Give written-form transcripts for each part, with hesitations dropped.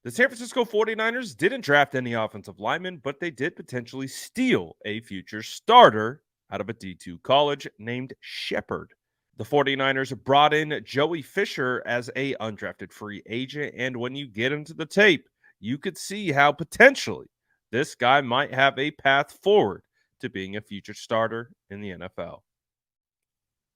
The San Francisco 49ers didn't draft any offensive linemen, but they did potentially steal a future starter out of a D2 college named Shepard. The 49ers brought in Joey Fisher as a undrafted free agent, and when you get into the tape, you could see how potentially this guy might have a path forward to being a future starter in the NFL.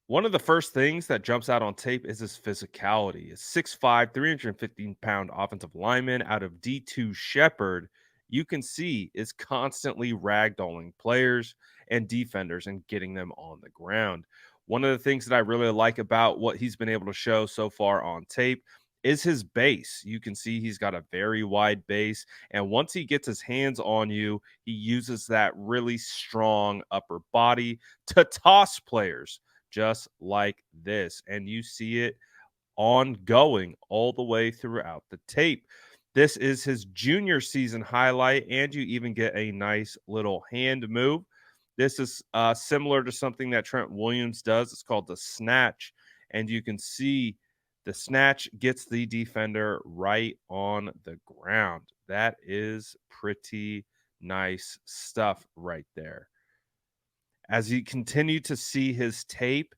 One of the first things that jumps out on tape is his physicality. A 6'5, 315-pound offensive lineman out of D2 Shepherd, you can see is constantly ragdolling players and defenders and getting them on the ground. One of the things that I really like about what he's been able to show so far on tape is his base. You can see he's got a very wide base, and once he gets his hands on you, he uses that really strong upper body to toss players just like this. And you see it ongoing all the way throughout the tape. This is his junior season highlight, and you even get a nice little hand move. This is similar to something that Trent Williams does. It's called the snatch. And you can see the snatch gets the defender right on the ground. That is pretty nice stuff right there. As you continue to see his tape,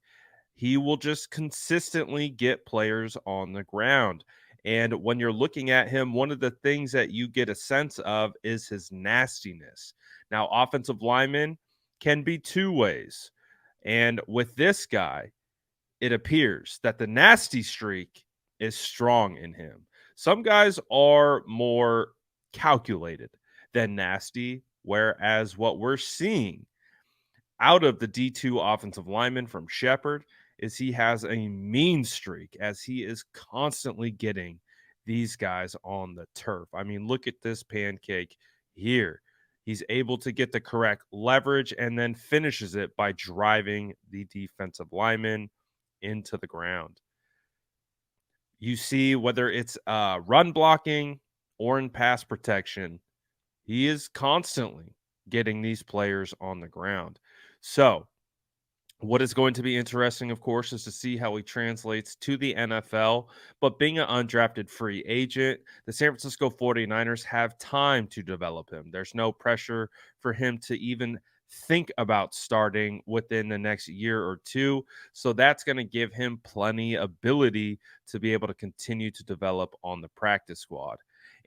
he will just consistently get players on the ground. And when you're looking at him, one of the things that you get a sense of is his nastiness. Now, offensive linemen can be two ways. And with this guy, it appears that the nasty streak is strong in him. Some guys are more calculated than nasty, whereas what we're seeing out of the D2 offensive lineman from Shepard is he has a mean streak as he is constantly getting these guys on the turf. I mean, look at this pancake here. He's able to get the correct leverage and then finishes it by driving the defensive lineman into the ground. You see, whether it's run blocking or in pass protection, he is constantly getting these players on the ground. So, what is going to be interesting, of course, is to see how he translates to the NFL. But being an undrafted free agent, the San Francisco 49ers have time to develop him. There's no pressure for him to even think about starting within the next year or two. So that's going to give him plenty ability to be able to continue to develop on the practice squad.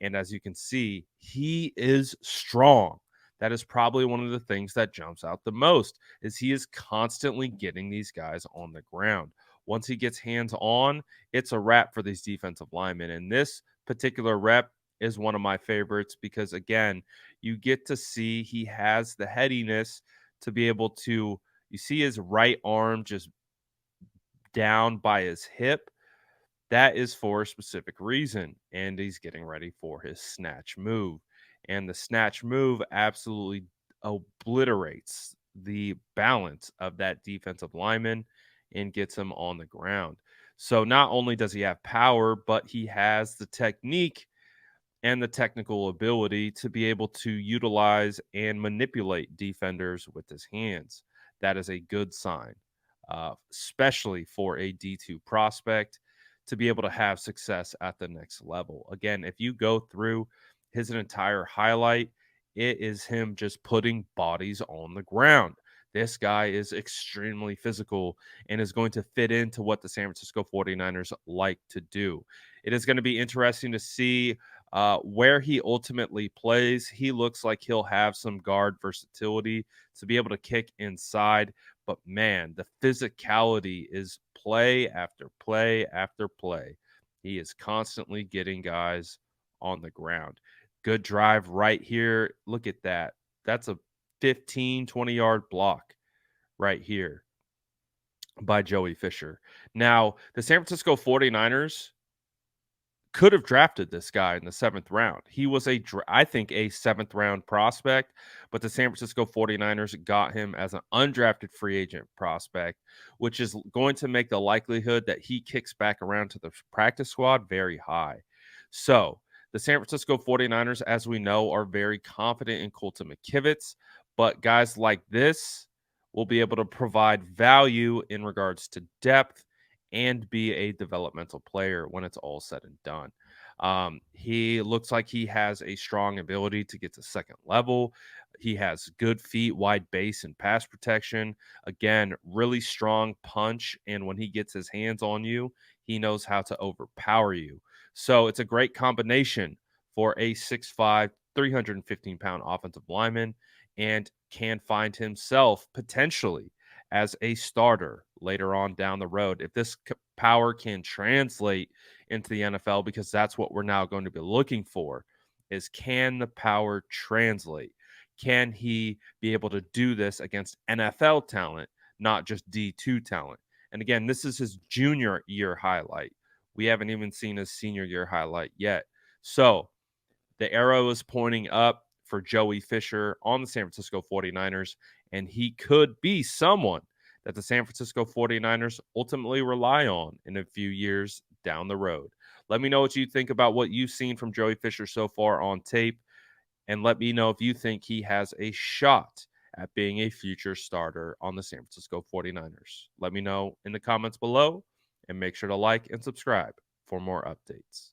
And as you can see, he is strong. That is probably one of the things that jumps out the most is he is constantly getting these guys on the ground. Once he gets hands on, it's a wrap for these defensive linemen. And this particular rep is one of my favorites because, again, you get to see he has the headiness to be able to, you see his right arm just down by his hip. That is for a specific reason. And he's getting ready for his snatch move. And the snatch move absolutely obliterates the balance of that defensive lineman and gets him on the ground. So not only does he have power, but he has the technique and the technical ability to be able to utilize and manipulate defenders with his hands. That is a good sign, especially for a D2 prospect to be able to have success at the next level. Again, if you go through his entire highlight, it is him just putting bodies on the ground. This guy is extremely physical and is going to fit into what the San Francisco 49ers like to do. It is going to be interesting to see where he ultimately plays. He looks like he'll have some guard versatility to be able to kick inside. But man, the physicality is play after play after play. He is constantly getting guys on the ground. Good drive right here. Look at that. That's a 15, 20-yard block right here by Joey Fisher. Now, the San Francisco 49ers could have drafted this guy in the 7th round. He was I think a 7th round prospect, but the San Francisco 49ers got him as an undrafted free agent prospect, which is going to make the likelihood that he kicks back around to the practice squad very high. So, the San Francisco 49ers, as we know, are very confident in Colton McKivitz, but guys like this will be able to provide value in regards to depth and be a developmental player when it's all said and done. He looks like he has a strong ability to get to second level. He has good feet, wide base, and pass protection. Again, really strong punch. And when he gets his hands on you, he knows how to overpower you. So it's a great combination for a 6'5, 315-pound offensive lineman and can find himself potentially as a starter later on down the road. If this power can translate into the NFL, because that's what we're now going to be looking for, is can the power translate? Can he be able to do this against NFL talent, not just D2 talent? And again, this is his junior year highlight. We haven't even seen his senior year highlight yet. So the arrow is pointing up for Joey Fisher on the San Francisco 49ers, and he could be someone that the San Francisco 49ers ultimately rely on in a few years down the road. Let me know what you think about what you've seen from Joey Fisher so far on tape, and let me know if you think he has a shot at being a future starter on the San Francisco 49ers. Let me know in the comments below, and make sure to like and subscribe for more updates.